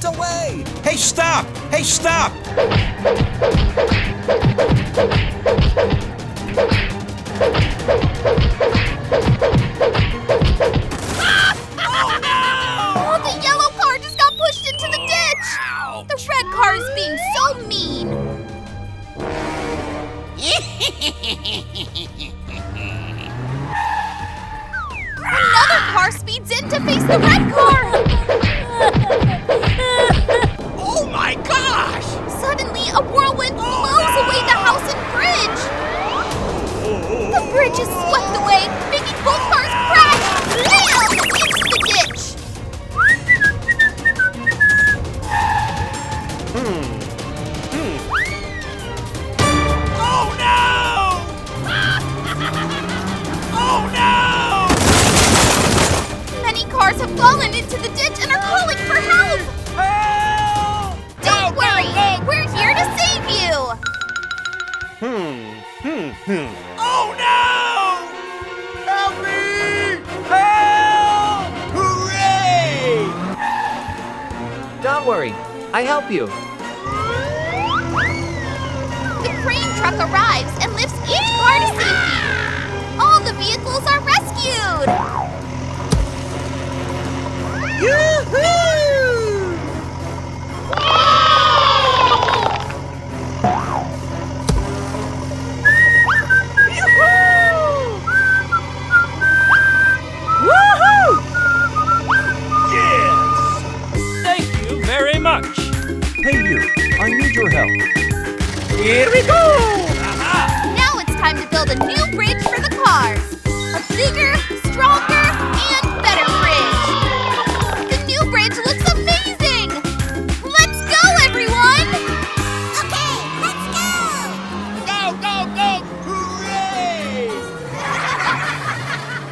Get away! Hey, stop! Hey, stop! Oh, the yellow car just got pushed into the ditch! Ouch. The red car is being so mean! Another car speeds in to face the red car! Oh my gosh! Suddenly, a whirlwind blows away the house and bridge! The bridge is swept away, making both cars crash bam, into the ditch! Oh no! Oh no! Many cars have fallen into the ditch and are calling for help! Help! Don't worry, we're here to save you! Oh no! Help me! Help! Hooray! Don't worry, I help you. The crane truck arrives and lifts each car to safety. All the vehicles are rescued! Yes! Thank you very much. Hey, you. I need your help. Here we go!